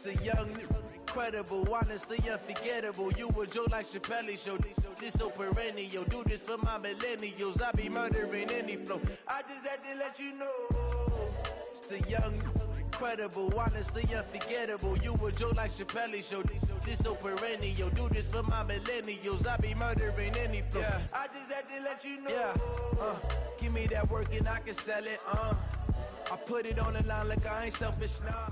The young, incredible, honestly unforgettable. You a Joe like Chappelle show. This so perennial. Do this for my millennials. I be murdering any flow. I just had to let you know. It's the young, incredible, honestly unforgettable. You a Joe like Chappelle show. This so perennial. Do this for my millennials. I be murdering any flow. Yeah. I just had to let you know. Yeah. Give me that work and I can sell it. I put it on the line like I ain't selfish now.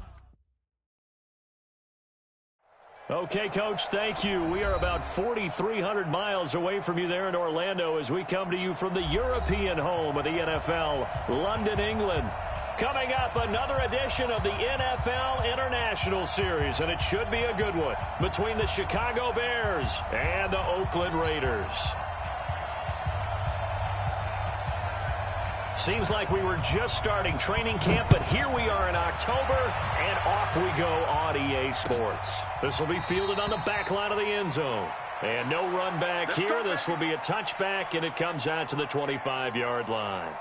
Okay, Coach, thank you. We are about 4,300 miles away from you there in Orlando as we come to you from the European home of the NFL, London, England. Coming up, another edition of the NFL International Series, and it should be a good one, between the Chicago Bears and the Oakland Raiders. Seems like we were just starting training camp, but here we are in October, and off we go on EA Sports. This will be fielded on the back line of the end zone. And no run back here. This will be a touchback, and it comes out to the 25-yard line.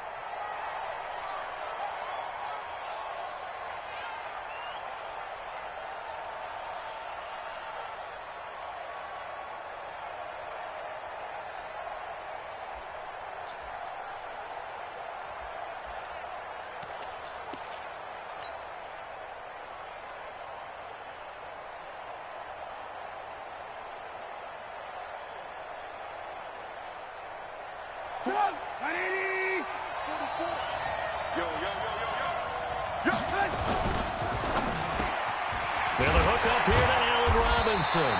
Now the hook up here to Allen Robinson.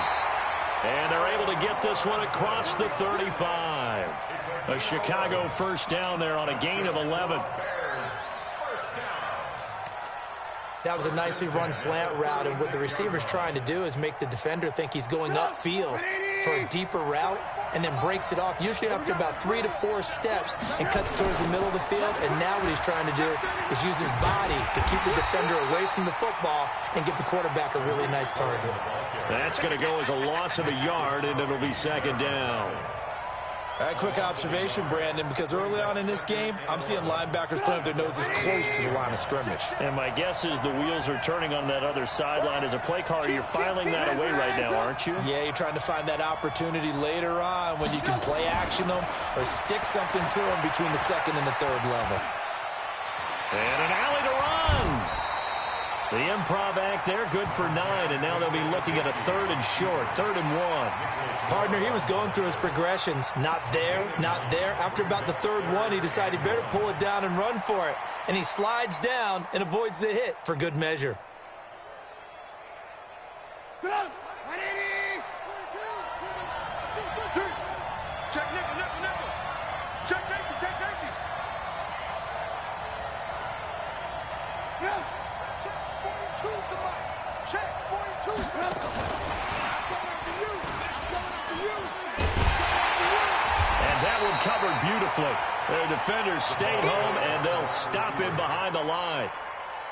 And they're able to get this one across the 35. A Chicago first down there on a gain of 11. That was a nicely run slant route, and what the receiver's trying to do is make the defender think he's going upfield for a deeper route, and then breaks it off, usually after about 3 to 4 steps, and cuts towards the middle of the field. And now what he's trying to do is use his body to keep the defender away from the football and give the quarterback a really nice target. That's going to go as a loss of a yard, and it'll be second down. A quick observation, Brandon, because early on in this game, I'm seeing linebackers playing with their noses close to the line of scrimmage. And my guess is the wheels are turning on that other sideline. As a play caller, you're filing that away right now, aren't you? Yeah, you're trying to find that opportunity later on when you can play action them or stick something to them between the second and the third level. And an alley to run. The improv act there, good for 9, and now they'll be looking at a 3rd and short, 3rd and 1. Partner, he was going through his progressions. Not there, not there. After about the 3rd one, he decided he better pull it down and run for it. And he slides down and avoids the hit for good measure. Covered beautifully. Their defenders stayed home, and they'll stop him behind the line.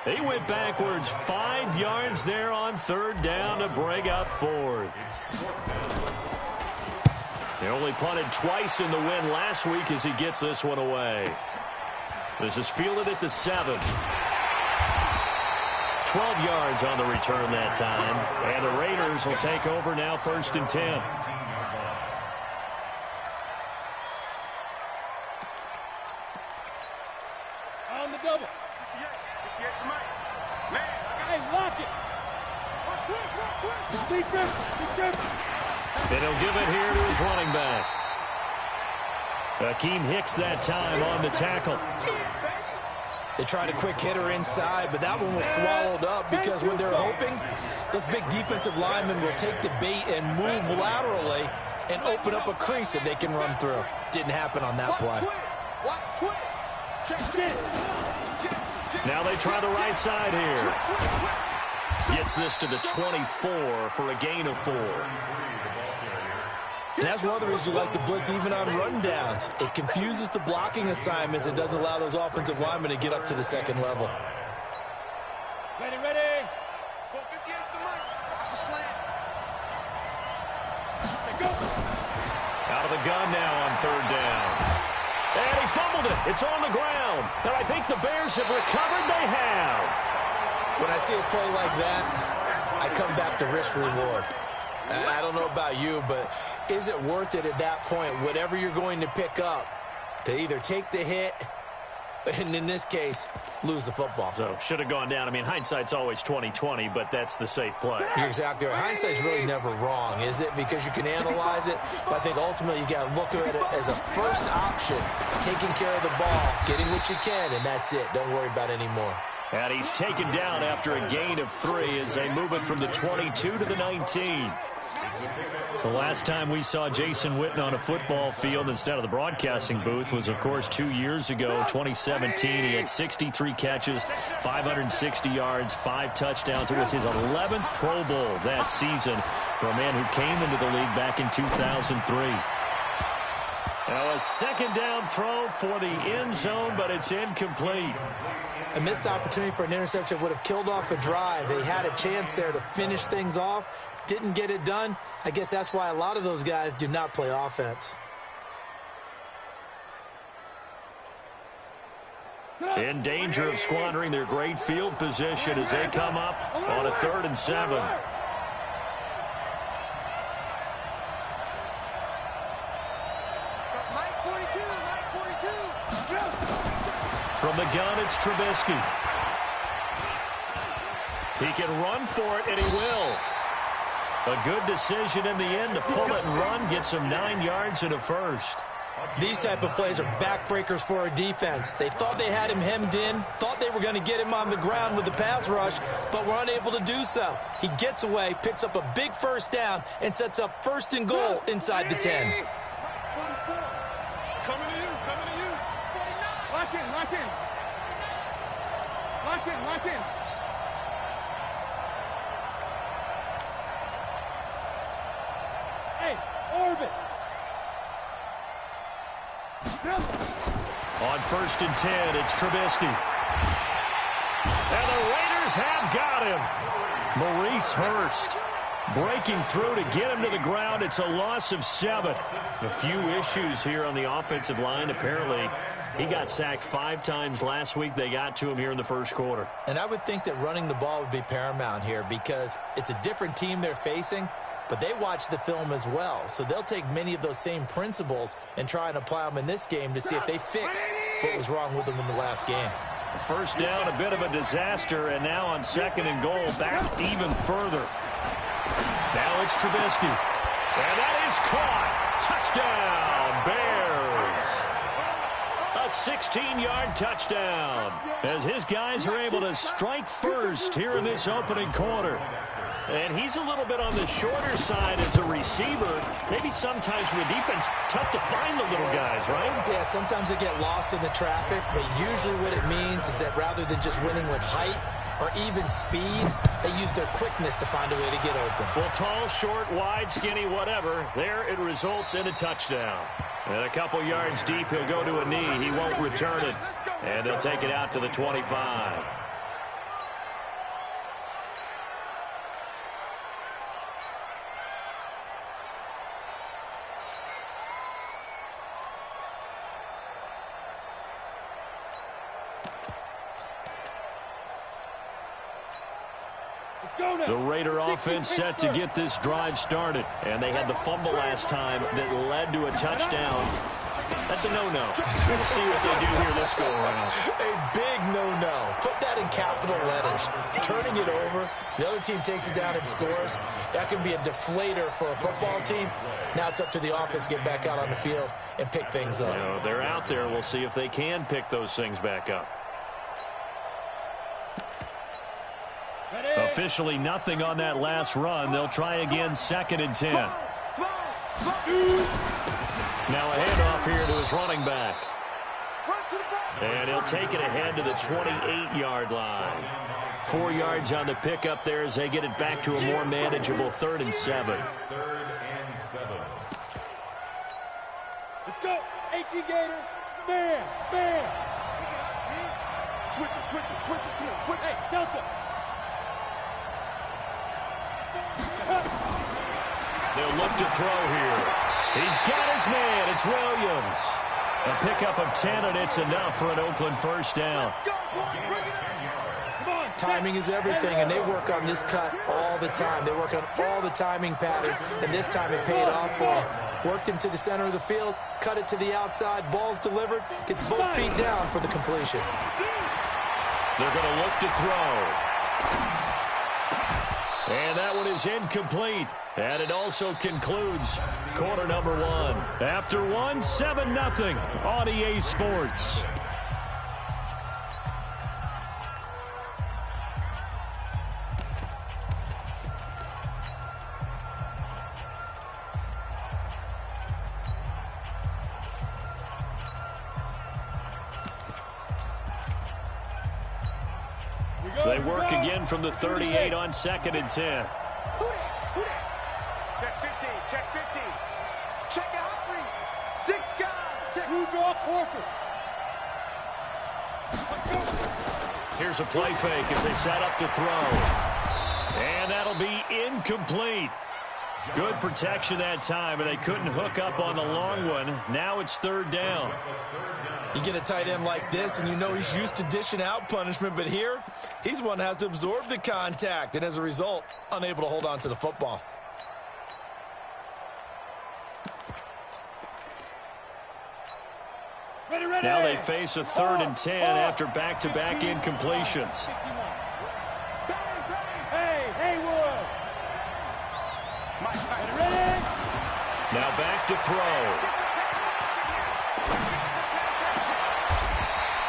He went backwards 5 yards there on 3rd down to bring up 4th. He only punted twice in the win last week as he gets this one away. This is fielded at the 7. 12 yards on the return that time. And the Raiders will take over now 1st and 10. And he'll give it here to his running back. Akeem Hicks that time on the tackle. They tried a quick hitter inside, but that one was swallowed up because when they're hoping, those big defensive linemen will take the bait and move laterally and open up a crease that they can run through. Didn't happen on that play. Now they try the right side here. Gets this to the 24 for a gain of 4. And that's one of the reasons you like to blitz even on rundowns. It confuses the blocking assignments. It doesn't allow those offensive linemen to get up to the second level. Ready. Go 50 inch the mic. Watch the slant. Go. Out of the gun now on 3rd down. And he fumbled it. It's on the ground. And I think the Bears have recovered. They have. When I see a play like that, I I come back to risk reward. I don't know about you, but is it worth it at that point, whatever you're going to pick up, to either take the hit, and in this case, lose the football? So, should have gone down. I mean, hindsight's always 20/20, but that's the safe play. You're exactly right. Hindsight's really never wrong, is it? Because you can analyze it, but I think ultimately you got to look at it as a first option, taking care of the ball, getting what you can, and that's it. Don't worry about any more. And he's taken down after a gain of 3 as they move it from the 22 to the 19. The last time we saw Jason Witten on a football field instead of the broadcasting booth was, of course, 2 years ago, 2017. He had 63 catches, 560 yards, 5 touchdowns. It was his 11th Pro Bowl that season for a man who came into the league back in 2003. Now a second down throw for the end zone, but it's incomplete. A missed opportunity for an interception would have killed off a drive. They had a chance there to finish things off. Didn't get it done. I guess that's why a lot of those guys do not play offense. In danger of squandering their great field position as they come up on a 3rd and 7. From the gun, it's Trubisky. He can run for it, and he will. A good decision in the end to pull it and run, gets him 9 yards and a first. These type of plays are backbreakers for our defense. They thought they had him hemmed in, thought they were going to get him on the ground with the pass rush, but were unable to do so. He gets away, picks up a big first down, and sets up 1st and goal inside the 10. Coming to you, coming to you. Lock in, lock in. Lock in, lock in. Hey, orbit. On 1st and 10, it's Trubisky. And the Raiders have got him. Maurice Hurst breaking through to get him to the ground. It's a loss of 7. A few issues here on the offensive line. Apparently, he got sacked 5 times last week. They got to him here in the first quarter. And I would think that running the ball would be paramount here because it's a different team they're facing, but they watch the film as well. So they'll take many of those same principles and try and apply them in this game to see if they fixed what was wrong with them in the last game. First down, a bit of a disaster, and now on 2nd and goal, back even further. Now it's Trubisky. And that is caught. Touchdown, Bears. A 16-yard touchdown as his guys are able to strike first here in this opening quarter. And he's a little bit on the shorter side as a receiver. Maybe sometimes for the defense, tough to find the little guys, right? Yeah, sometimes they get lost in the traffic, but usually what it means is that rather than just winning with height or even speed, they use their quickness to find a way to get open. Well, tall, short, wide, skinny, whatever, there it results in a touchdown. And a couple yards deep, he'll go to a knee. He won't return it, and they'll take it out to the 25. The Raider offense set to get this drive started. And they had the fumble last time that led to a touchdown. That's a no-no. We'll see what they do here this go-around. A big no-no. Put that in capital letters. Turning it over, the other team takes it down and scores. That can be a deflator for a football team. Now it's up to the offense to get back out on the field and pick things up. You know, they're out there. We'll see if they can pick those things back up. Officially nothing on that last run. They'll try again 2nd and 10. Now a handoff here to his running back. And he'll take it ahead to the 28-yard line. 4 yards on the pickup there as they get it back to a more manageable 3rd and 7. Let's go. HE Gator. Man, man. Switch it, switch it, switch it. Come on, switch. Hey, Delta. They'll look to throw here. He's got his man. It's Williams. A pickup of 10, and it's enough for an Oakland first down. Come on, Timing is everything, and they work on this cut all the time. They work on all the timing patterns, and this time it paid off for him. Worked him to the center of the field, cut it to the outside, ball's delivered, gets both feet down for the completion. They're going to look to throw. And that one is incomplete. And it also concludes quarter number one. After one, 7-0 on EA Sports. They work again from the 38 on 2nd and 10. Check 15, check 15. Check the hot read. 6 guys. Check who draw quarter. Here's a play fake as they set up to throw. And that'll be incomplete. Good protection that time, and they couldn't hook up on the long one. Now it's 3rd down. You get a tight end like this, and you know he's used to dishing out punishment, but here, he's the one that has to absorb the contact, and as a result, unable to hold on to the football. Ready, ready. Now they face a 3rd and 10 after back-to-back incompletions. Hey, Haywood. Ready. Now back to throw.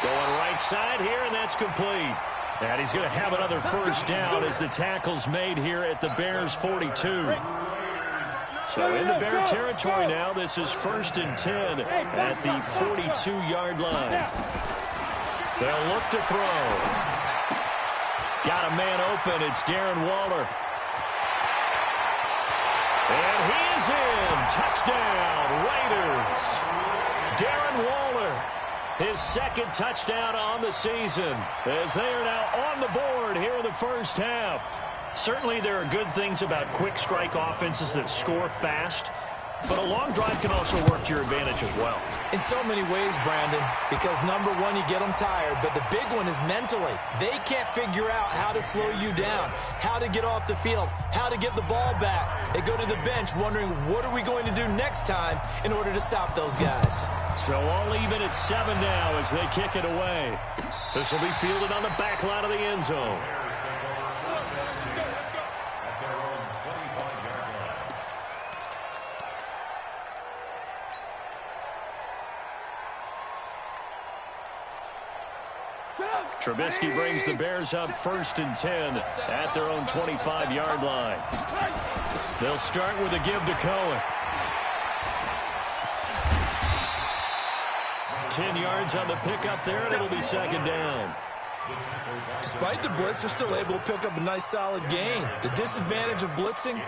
Going right side here, and that's complete. And he's going to have another 1st down as the tackle's made here at the Bears' 42. So into Bear territory now. This is 1st and 10 at the 42-yard line. They'll look to throw. Got a man open. It's Darren Waller. And he is in. Touchdown, Raiders. Darren Waller. His 2nd touchdown on the season as they are now on the board here in the 1st half. Certainly there are good things about quick strike offenses that score fast, but a long drive can also work to your advantage as well. In so many ways, Brandon, because number one, you get them tired, but the big one is mentally. They can't figure out how to slow you down, how to get off the field, how to get the ball back. They go to the bench wondering, what are we going to do next time in order to stop those guys? So all even at 7 now as they kick it away. This will be fielded on the back line of the end zone. Trubisky brings the Bears up 1st and 10 at their own 25-yard line. They'll start with a give to Cohen. 10 yards on the pickup there, and it'll be 2nd down. Despite the blitz, they're still able to pick up a nice solid gain. The disadvantage of blitzing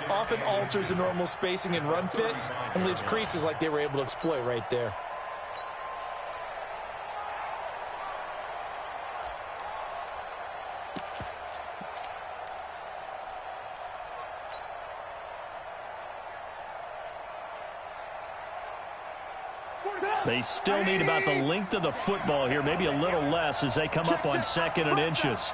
often alters the normal spacing and run fits and leaves creases like they were able to exploit right there. They still need about the length of the football here, maybe a little less as they come up on 2nd and inches.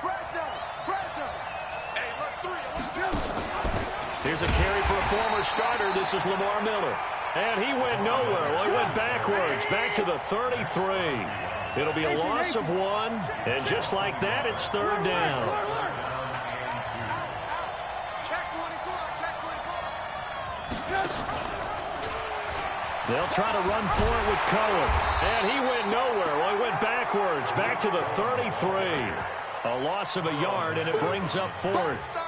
Here's a carry for a former starter. This is Lamar Miller. And he went nowhere. Well, he went backwards, back to the 33. It'll be a loss of 1, and just like that, it's 3rd down. They'll try to run for it with Cohen. And he went nowhere. Well, he went backwards, back to the 33. A loss of a yard, and it brings up 4th.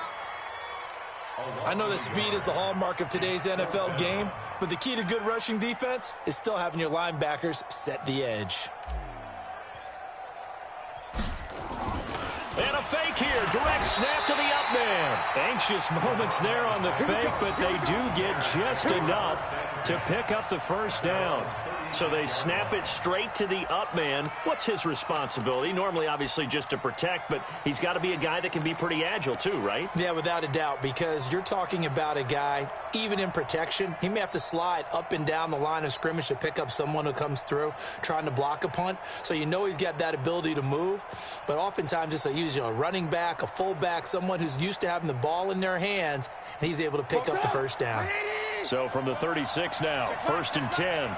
I know that speed is the hallmark of today's NFL game, but the key to good rushing defense is still having your linebackers set the edge. And a fake here. Direct snap to the up man. Anxious moments there on the fake, but they do get just enough to pick up the 1st down. So they snap it straight to the up man. What's his responsibility? Normally, obviously, just to protect, but he's got to be a guy that can be pretty agile too, right? Yeah, without a doubt, because you're talking about a guy, even in protection, he may have to slide up and down the line of scrimmage to pick up someone who comes through trying to block a punt. So you know he's got that ability to move, but oftentimes it's usually a running back, a fullback, someone who's used to having the ball in their hands, and he's able to pick up the first down. So from the 36 now, 1st and 10.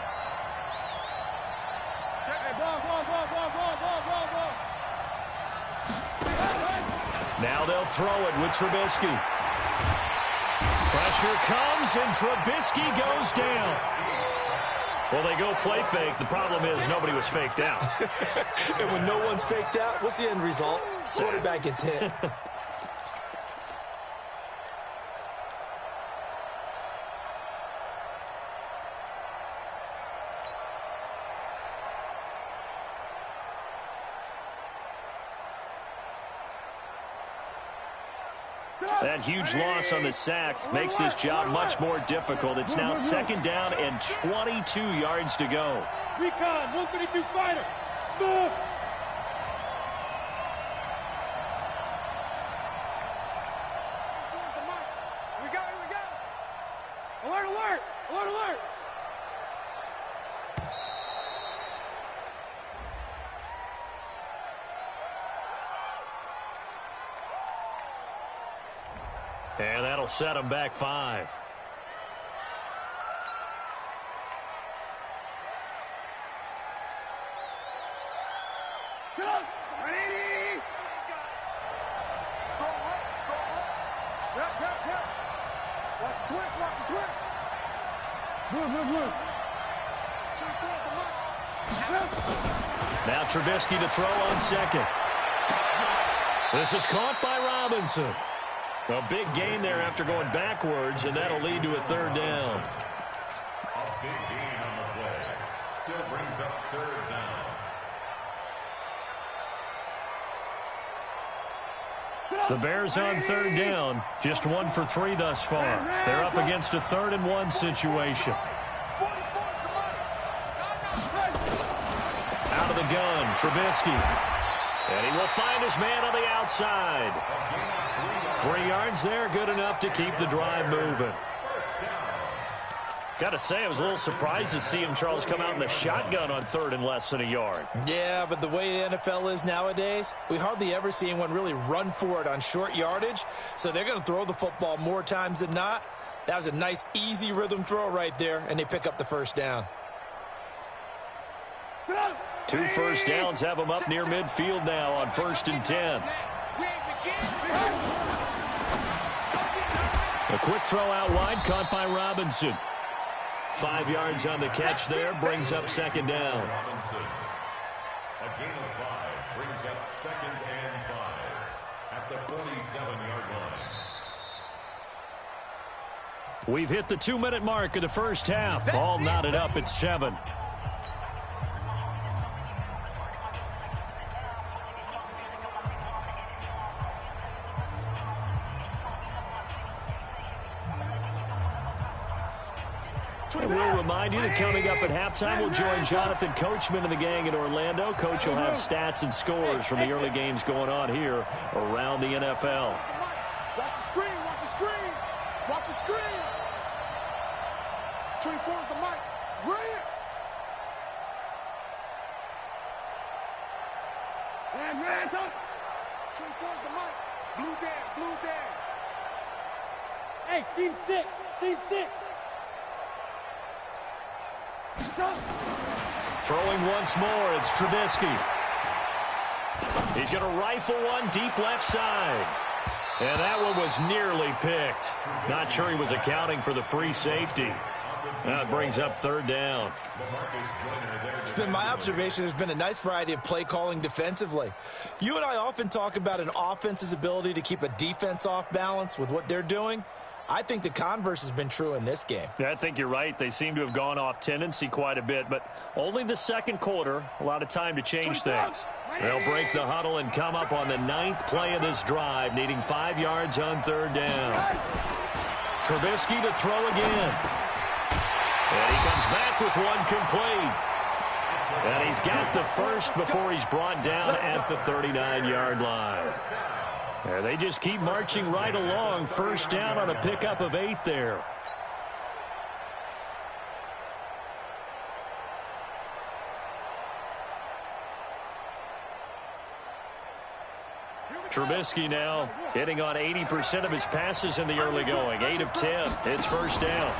Now they'll throw it with Trubisky. Pressure comes, and Trubisky goes down. Well, they go play fake. The problem is nobody was faked out. And when no one's faked out, what's the end result? Quarterback gets hit. That huge loss on the sack makes this job much more difficult. It's now 2nd down and 22 yards to go. Recon, 132 fighter. Stop. We got it. Alert, alert. Alert, alert. And that'll set him back 5. Get up. 180. Strong up. Yep. Watch the twist. Blue. Now Trubisky to throw on 2nd. This is caught by Robinson. A big gain there after going backwards, and that'll lead to a 3rd down. A big gain on the play. Still brings up 3rd down. The Bears on 3rd down. Just 1 for 3 thus far. They're up against a 3rd and 1 situation. Out of the gun, Trubisky. And he will find his man on the outside. 3 yards there, good enough to keep the drive moving. Got to say, I was a little surprised to see him, Charles, come out in the shotgun on 3rd and less than a yard. Yeah, but the way the NFL is nowadays, we hardly ever see anyone really run for it on short yardage. So they're going to throw the football more times than not. That was a nice, easy rhythm throw right there, and they pick up the 1st down. 2 first downs have them up near midfield now on 1st and 10. A quick throw out wide, caught by Robinson. 5 yards on the catch there, brings up 2nd down. Robinson. A gain of 5 brings up 2nd and 5 at the 47-yard line. We've hit the 2-minute mark of the first half. All knotted up at 7. We'll remind you that coming up at halftime, we'll join Jonathan Coachman and the gang in Orlando. Coach will have stats and scores from the early games going on here around the NFL. Watch the screen. Watch the screen. 24 is the mic. Brilliant. And Randall. 24 is the mic. Blue Dan. Hey, Steve 6. Throwing once more, it's Trubisky. He's going to rifle one deep left side. And that one was nearly picked. Not sure he was accounting for the free safety. That brings up 3rd down. It's been my observation there's been a nice variety of play calling defensively. You and I often talk about an offense's ability to keep a defense off balance with what they're doing. I think the converse has been true in this game. Yeah, I think you're right. They seem to have gone off tendency quite a bit, but only the 2nd quarter, a lot of time to change things. They'll break the huddle and come up on the 9th play of this drive, needing 5 yards on 3rd down. Trubisky to throw again. And he comes back with one complete. And he's got the first before he's brought down at the 39-yard line. And they just keep marching right along. First down on a pickup of 8 there. Trubisky now hitting on 80% of his passes in the early going. 8 of 10. It's first down.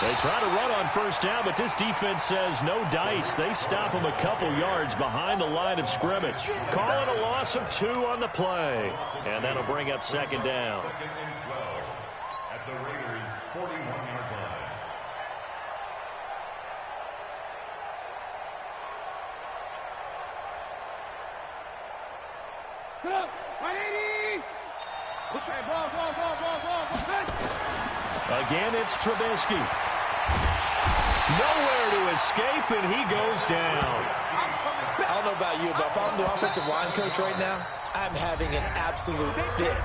They try to run on first down, but this defense says no dice. They stop him a couple yards behind the line of scrimmage. Call it a loss of 2 on the play. And that'll bring up second down. Second and 12 at the Raiders' 41-yard line. Put up, 180. Push right, ball. Again, it's Trubisky. Nowhere to escape, and he goes down. I don't know about you, but if I'm the offensive line coach right now, I'm having an absolute fit.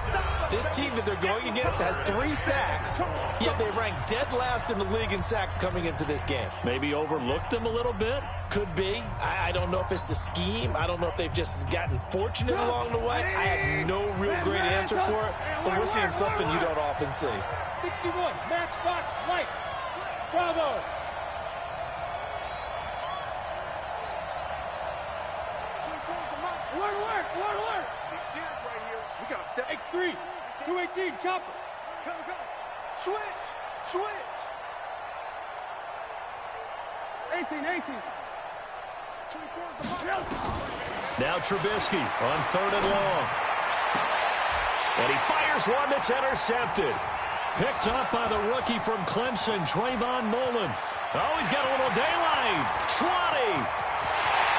This team that they're going against has 3 sacks, yet they rank dead last in the league in sacks coming into this game. Maybe overlooked them a little bit? Could be. I don't know if it's the scheme. I don't know if they've just gotten fortunate along the way. I have no real great answer for it, but we're seeing something you don't often see. 61, matchbox, light. Bravo. Alert. He's serious right here. We got to step. X3, 218, chopper. Come. Switch. 18. 24 is the mark. Now Trubisky on 3rd and long. And he fires one that's intercepted. Picked up by the rookie from Clemson, Trayvon Mullen. Oh, he's got a little daylight. 20.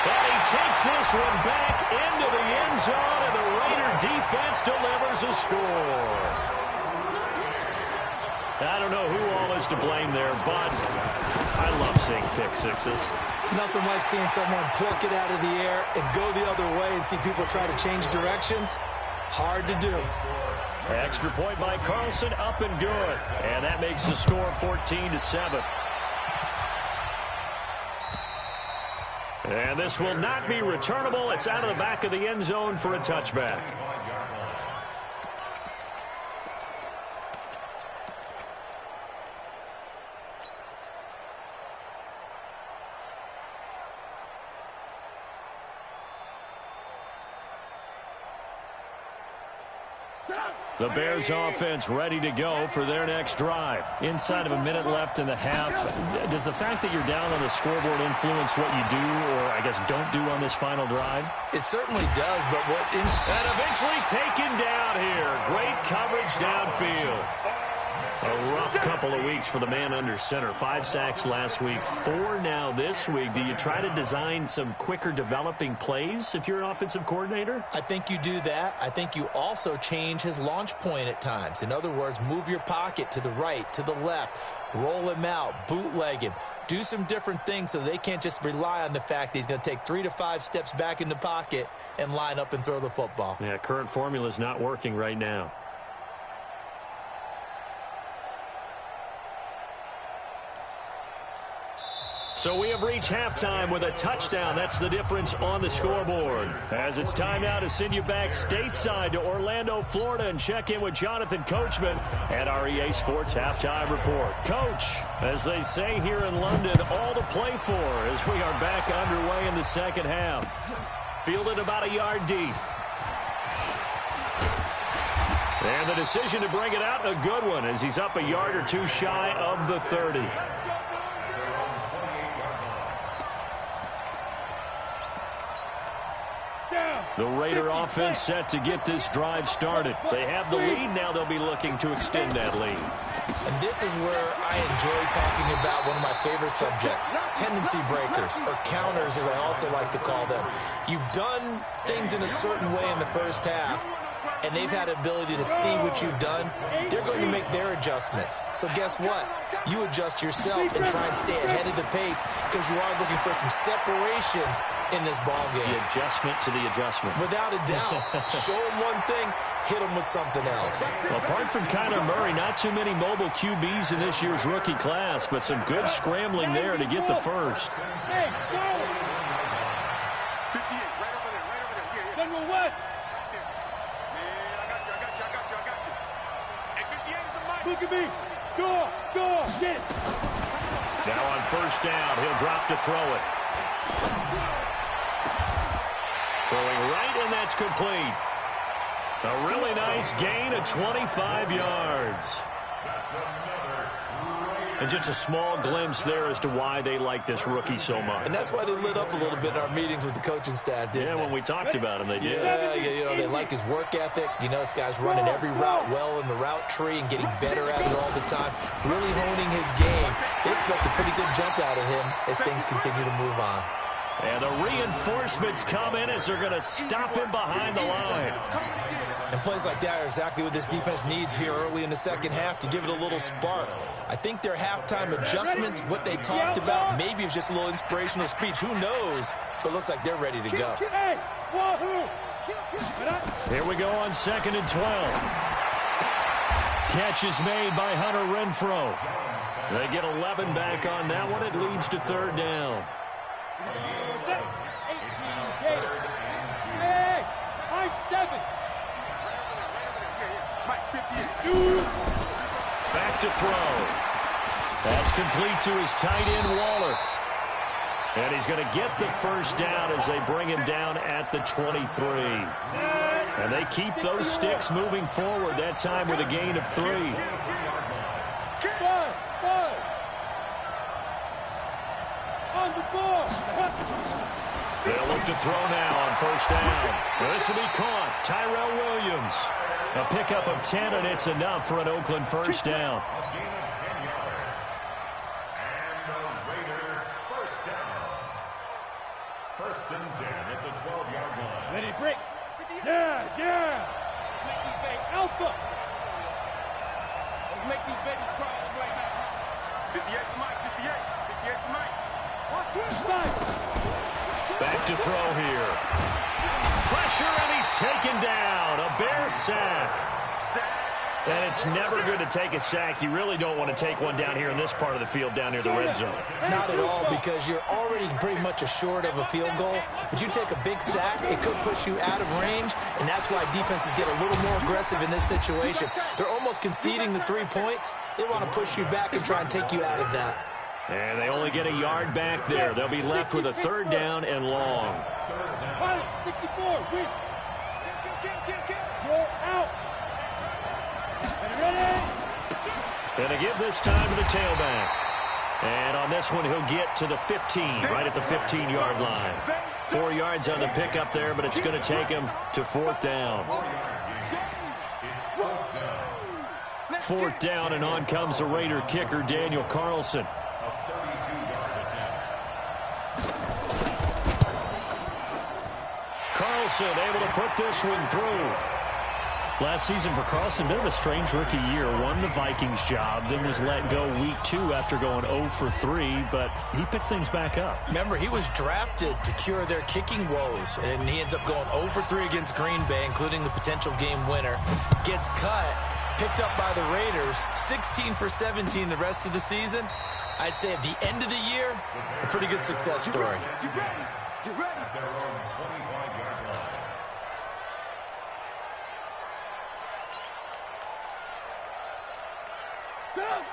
And he takes this one back into the end zone, and the Raider defense delivers a score. I don't know who all is to blame there, but I love seeing pick sixes. Nothing like seeing someone pluck it out of the air and go the other way and see people try to change directions. Hard to do. Extra point by Carlson, up and good. And that makes the score 14-7. And this will not be returnable. It's out of the back of the end zone for a touchback. The Bears offense ready to go for their next drive. Inside of a minute left in the half. Does the fact that you're down on the scoreboard influence what you do, or I guess don't do on this final drive? It certainly does, but And eventually taken down here. Great coverage downfield. A rough couple of weeks for the man under center. 5 sacks last week, 4 now this week. Do you try to design some quicker developing plays if you're an offensive coordinator? I think you do that. I think you also change his launch point at times. In other words, move your pocket to the right, to the left, roll him out, bootleg him. Do some different things so they can't just rely on the fact that he's going to take 3 to 5 steps back in the pocket and line up and throw the football. Yeah, current formula is not working right now. So we have reached halftime with a touchdown. That's the difference on the scoreboard. As it's time now to send you back stateside to Orlando, Florida, and check in with Jonathan Coachman at our EA Sports Halftime Report. Coach, as they say here in London, all to play for as we are back underway in the second half. Fielded about a yard deep. And the decision to bring it out, a good one, as he's up a yard or two shy of the 30. The Raider offense set to get this drive started. They have the lead. Now they'll be looking to extend that lead. And this is where I enjoy talking about one of my favorite subjects, tendency breakers, or counters as I also like to call them. You've done things in a certain way in the first half. and they've had the ability to see what you've done, they're going to make their adjustments. So guess what? You adjust yourself and try and stay ahead of the pace because you are looking for some separation in this ball game. The adjustment to the adjustment. Without a doubt. Show them one thing, hit them with something else. Well, apart from Kyler Murray, not too many mobile QBs in this year's rookie class, but some good scrambling there to get the first. Hey, Charlie. 58, right over there, Yeah. General West. Man, I got you. Hey, 58 is a mic. Look at me. Go, get it. Now on first down, he'll drop to throw it. Throwing right, and that's complete. A really nice gain of 25 yards. And just a small glimpse there as to why they like this rookie so much. And that's why they lit up a little bit in our meetings with the coaching staff, didn't they? When we talked about him, they did. Yeah, they like his work ethic. This guy's running every route well in the route tree and getting better at it all the time, really honing his game. They expect a pretty good jump out of him as things continue to move on. And the reinforcements come in as they're going to stop him behind the line. And plays like that are exactly what this defense needs here early in the second half to give it a little spark. I think their halftime adjustments, what they talked about, maybe it was just a little inspirational speech. Who knows? But looks like they're ready to go. Here we go on 2nd and 12. Catch is made by Hunter Renfrow. They get 11 back on that one. It leads to 3rd down. Back to throw. That's complete to his tight end, Waller. And he's going to get the first down as they bring him down at the 23. And they keep those sticks moving forward, that time with a gain of 3. On the ball. They'll look to throw now on first down. This will be caught. Tyrell Williams. A pickup of 10, and it's enough for an Oakland first down. A gain of 10 yards. And the Raider first down. 1st and 10 at the 12-yard line. Ready, break. Yeah. Let's make these babies alpha. Let's make these babies cry right now. 58 for Mike, 58 for Mike. Watch twin side. Back to throw here. Pressure, and he's taken down. A Bear sack. And it's never good to take a sack. You really don't want to take one down here in this part of the field, down near the red zone. Not at all, because you're already pretty much assured of a field goal. But you take a big sack, it could push you out of range, and that's why defenses get a little more aggressive in this situation. They're almost conceding the 3 points. They want to push you back and try and take you out of that. And they only get a yard back there. They'll be left with a 3rd down and long. 64, win. Roll out. Ready? Going to give this time to the tailback. And on this one, he'll get to the 15, right at the 15-yard line. 4 yards on the pickup there, but it's going to take him to 4th down. 4th down, and on comes the Raider kicker, Daniel Carlson. Carlson able to put this one through. Last season for Carlson, bit of a strange rookie year. Won the Vikings job, then was let go week 2 after going 0 for 3, but he picked things back up. Remember, he was drafted to cure their kicking woes, and he ends up going 0 for 3 against Green Bay, including the potential game winner. Gets cut, picked up by the Raiders, 16 for 17 the rest of the season. I'd say at the end of the year, a pretty good success story. Get ready.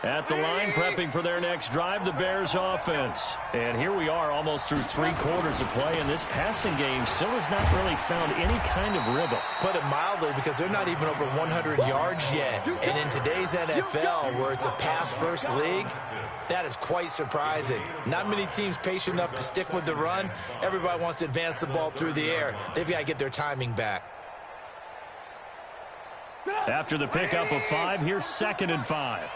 At the line, prepping for their next drive, the Bears offense. And here we are almost through 3 quarters of play, and this passing game still has not really found any kind of rhythm. Put it mildly, because they're not even over 100 yards yet. And in today's NFL, where it's a pass-first league, that is quite surprising. Not many teams patient enough to stick with the run. Everybody wants to advance the ball through the air. They've got to get their timing back. After the pickup of 5, here's 2nd and 5.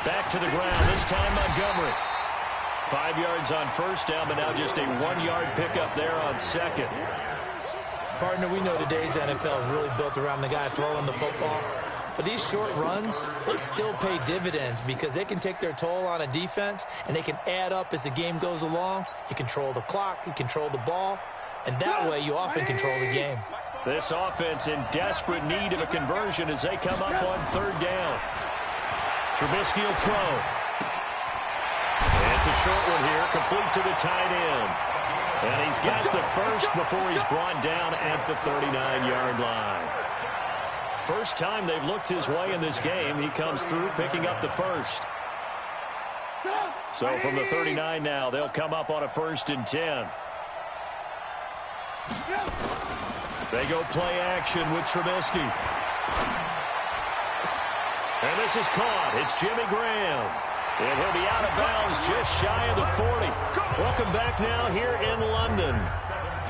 Back to the ground, this time Montgomery. 5 yards on first down, but now just a 1-yard pickup there on 2nd. Partner, we know today's NFL is really built around the guy throwing the football. But these short runs, they still pay dividends because they can take their toll on a defense, and they can add up as the game goes along. You control the clock, you control the ball, and that way you often control the game. This offense in desperate need of a conversion as they come up on third down. Trubisky will throw. It's a short one here, complete to the tight end. And he's got the first before he's brought down at the 39-yard line. First time they've looked his way in this game, he comes through picking up the first. So from the 39 now, they'll come up on a 1st and 10. They go play action with Trubisky. And this is caught. It's Jimmy Graham. And he'll be out of bounds just shy of the 40. Welcome back now here in London.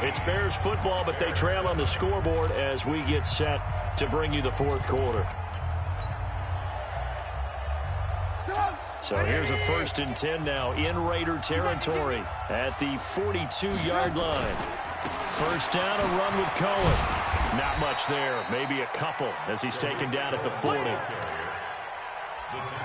It's Bears football, but they trail on the scoreboard as we get set to bring you the 4th quarter. So here's a 1st and 10 now in Raider territory at the 42-yard line. First down, a run with Cohen. Not much there, maybe a couple as he's taken down at the 40.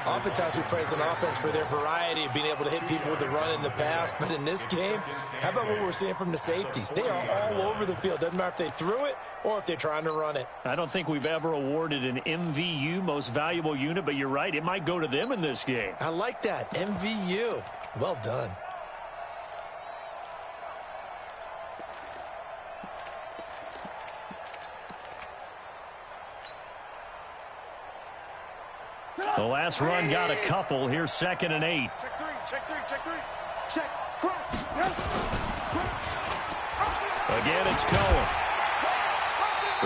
Oftentimes we praise an offense for their variety of being able to hit people with the run in the pass. But in this game, how about what we're seeing from the safeties? They are all over the field. Doesn't matter if they threw it or if they're trying to run it. I don't think we've ever awarded an MVU, most valuable unit, but you're right. It might go to them in this game. I like that. MVU. Well done. The last run got a couple. Here's 2nd and 8. Check three, check three, check three. Check, cross, Again, it's Cohen.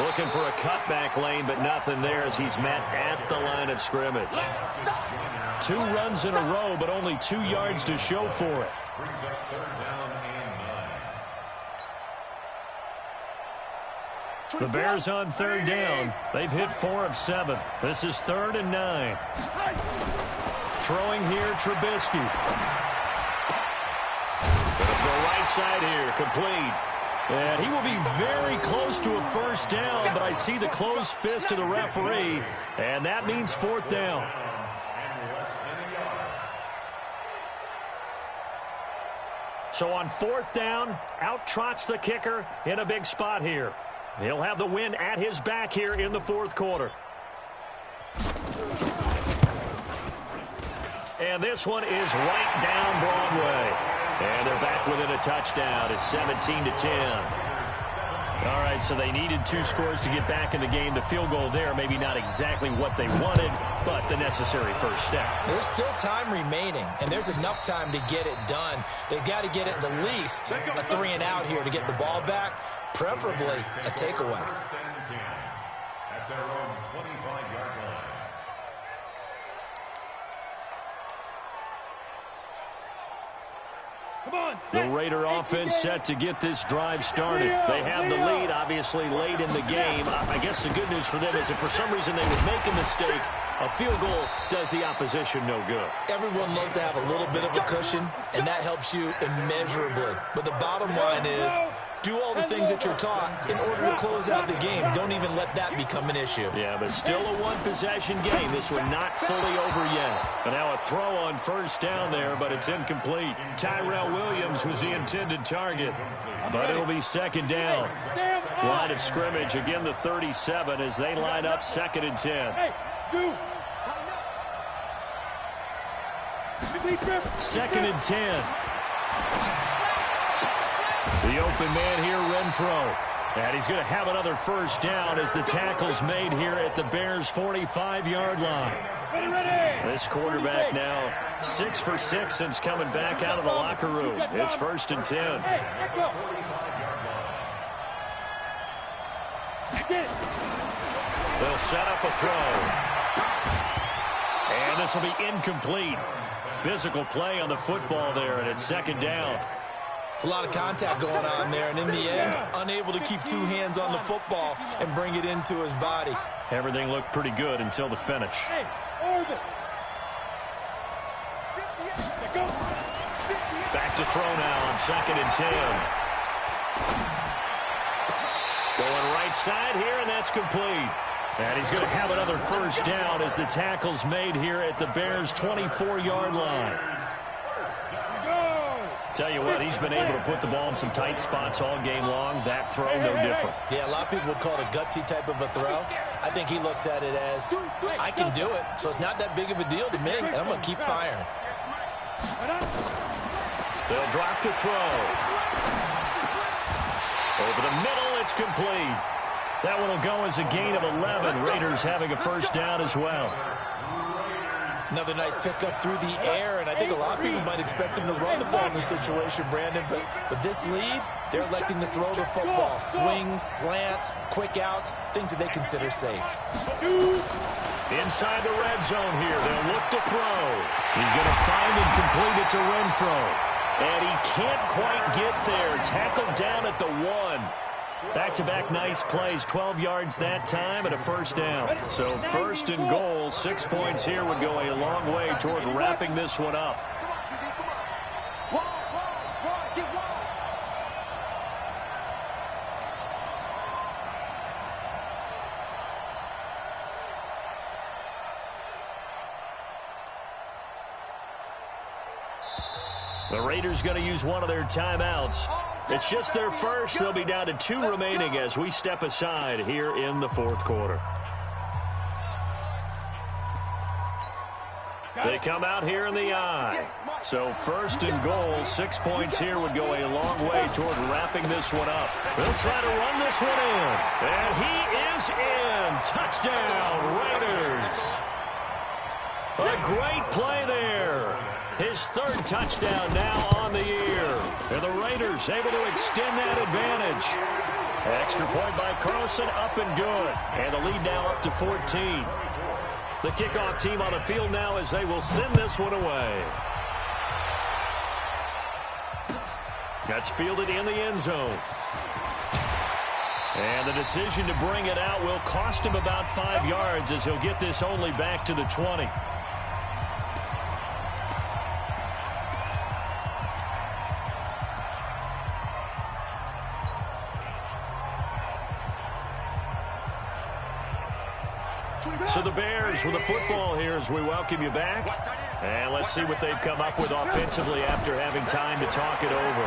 Looking for a cutback lane, but nothing there as he's met at the line of scrimmage. 2 runs in a row, but only 2 yards to show for it. The Bears on 3rd down. They've hit 4 of 7. This is 3rd and 9. Throwing here, Trubisky. Gonna throw right side here, complete. And he will be very close to a 1st down, but I see the closed fist of the referee, and that means 4th down. So on 4th down, out trots the kicker in a big spot here. He'll have the win at his back here in the 4th quarter. And this one is right down Broadway. And they're back within a touchdown. It's 17-10. All right, so they needed 2 scores to get back in the game. The field goal there, maybe not exactly what they wanted, but the necessary first step. There's still time remaining, and there's enough time to get it done. They've got to get at the least a 3 and out here to get the ball back, preferably a takeaway. At their own 25-yard line. The Raider offense set to get this drive started. They have the lead, obviously, late in the game. I guess the good news for them is if for some reason they would make a mistake, a field goal does the opposition no good. Everyone loves to have a little bit of a cushion, and that helps you immeasurably. But the bottom line is, do all the things that you're taught in order to close out the game. Don't even let that become an issue. Yeah, but still a one-possession game. This one not fully over yet. And now a throw on 1st down there, but it's incomplete. Tyrell Williams was the intended target, but it'll be 2nd down. Line of scrimmage, again the 37 as they line up 2nd and 10. 2nd and 10. The open man here, Renfro. And he's going to have another 1st down as the tackle's made here at the Bears' 45-yard line. This quarterback now 6 for 6 since coming back out of the locker room. It's 1st and 10. They'll set up a throw. And this will be incomplete. Physical play on the football there, and it's 2nd down. It's a lot of contact going on there, and in the end, unable to keep 2 hands on the football and bring it into his body. Everything looked pretty good until the finish. Back to throw now on 2nd and 10. Going right side here, and that's complete. And he's going to have another first down as the tackle's made here at the Bears' 24-yard line. Tell you what, he's been able to put the ball in some tight spots all game long. That throw, no different. Yeah, a lot of people would call it a gutsy type of a throw. I think he looks at it as, I can do it, so it's not that big of a deal to me, and I'm going to keep firing. They'll drop to throw. Over the middle, it's complete. That one will go as a gain of 11. Raiders having a first down as well. Another nice pickup through the air, and I think a lot of people might expect him to run the ball in this situation, Brandon, but with this lead, they're electing to throw the football. Swings, slants, quick outs, things that they consider safe. Inside the red zone here, they'll look to throw. He's going to find and complete it to Renfro. And he can't quite get there. Tackled down at the 1. Back-to-back nice plays, 12 yards that time and a first down. So first and goal, 6 points here would go a long way toward wrapping this one up. The Raiders going to use one of their timeouts. It's just their first. They'll be down to 2 remaining as we step aside here in the fourth quarter. They come out here in the I. So first and goal, 6 points here would go a long way toward wrapping this one up. They'll try to run this one in. And he is in. Touchdown, Raiders. A great play there. His 3rd touchdown now on the year. And the Raiders able to extend that advantage. Extra point by Carlson, up and good. And the lead now up to 14. The kickoff team on the field now as they will send this one away. That's fielded in the end zone. And the decision to bring it out will cost him about 5 yards as he'll get this only back to the 20. So the Bears with the football here as we welcome you back. And let's see what they've come up with offensively after having time to talk it over.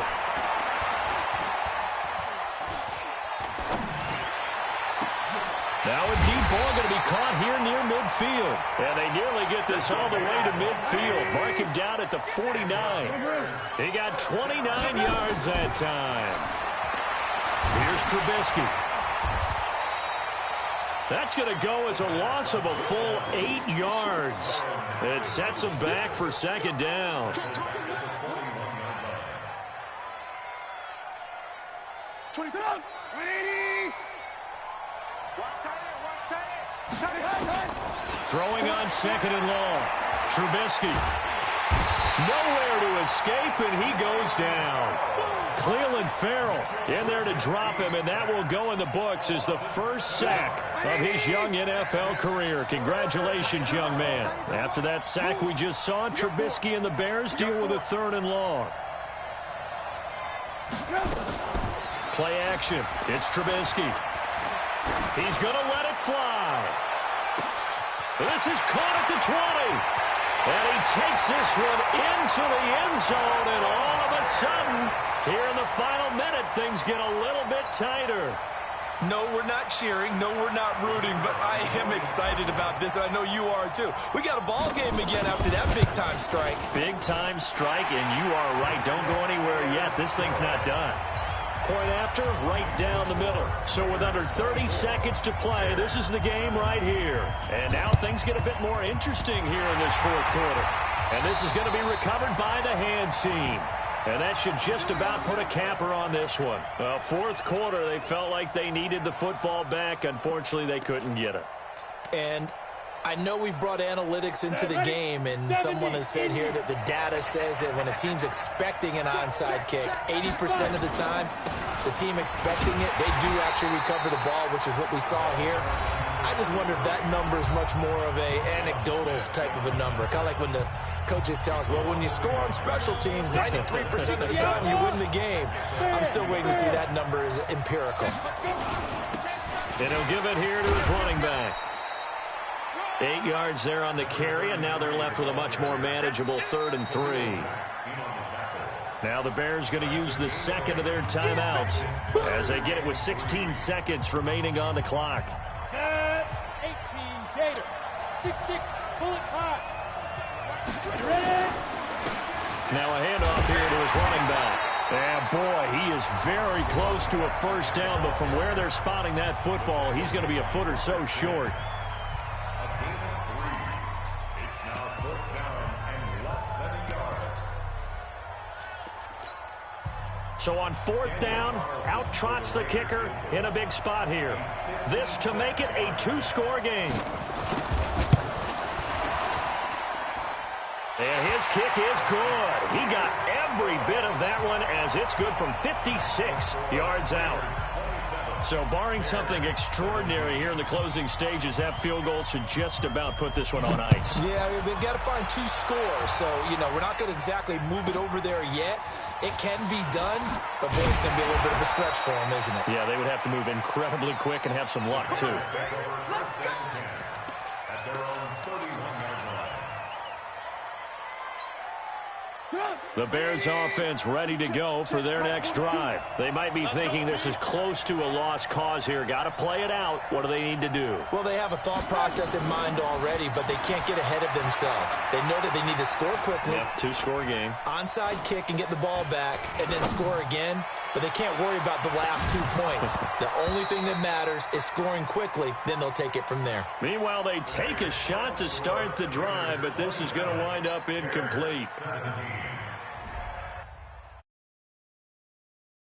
Now a deep ball going to be caught here near midfield. And they nearly get this all the way to midfield. Mark him down at the 49. He got 29 yards that time. Here's Trubisky. That's going to go as a loss of a full 8 yards. It sets him back for second down. Throwing on second and long. Trubisky. Nowhere to escape, and he goes down. Cleveland Farrell in there to drop him, and that will go in the books as the first sack of his young NFL career. Congratulations, young man. After that sack we just saw, Trubisky and the Bears deal with a 3rd and long. Play action. It's Trubisky. He's going to let it fly. This is caught at the 20. And he takes this one into the end zone, and all of a sudden, here in the final minute, things get a little bit tighter. No, we're not cheering. No, we're not rooting, but I am excited about this, and I know you are too. We got a ball game again after that big-time strike. Big-time strike, and you are right. Don't go anywhere yet. This thing's not done. Point after, right down the middle. So with under 30 seconds to play, this is the game right here. And now things get a bit more interesting here in this fourth quarter. And this is going to be recovered by the hands team. And that should just about put a capper on this one. Fourth quarter, they felt like they needed the football back. Unfortunately, they couldn't get it. And I know we brought analytics into the game, and someone has said here that the data says that when a team's expecting an onside kick, 80% of the time, the team expecting it, they do actually recover the ball, which is what we saw here. I just wonder if that number is much more of a anecdotal type of a number. Kind of like when the coaches tell us, well, when you score on special teams, 93% of the time you win the game. I'm still waiting to see that number is empirical. And he'll give it here to his running back. 8 yards there on the carry, and now they're left with a much more manageable 3rd and 3. Now the Bears going to use the second of their timeouts as they get it with 16 seconds remaining on the clock. Set, 18, Gator, 6-6, bullet hot. Ready? Now a handoff here to his running back. And boy, he is very close to a first down, but from where they're spotting that football, he's going to be a foot or so short. So on 4th down, out trots the kicker in a big spot here. This to make it a 2-score game. And his kick is good. He got every bit of that one as it's good from 56 yards out. So barring something extraordinary here in the closing stages, that field goal should just about put this one on ice. Yeah, we've got to find 2 scores. So, we're not going to exactly move it over there yet. It can be done, but boy, it's going to be a little bit of a stretch for them, isn't it? Yeah, they would have to move incredibly quick and have some luck, too. The Bears offense ready to go for their next drive. They might be thinking this is close to a lost cause here. Got to play it out. What do they need to do? Well, they have a thought process in mind already, but they can't get ahead of themselves. They know that they need to score quickly. Yep, 2-score game. Onside kick and get the ball back and then score again. But they can't worry about the last 2 points. The only thing that matters is scoring quickly. Then they'll take it from there. Meanwhile, they take a shot to start the drive, but this is going to wind up incomplete.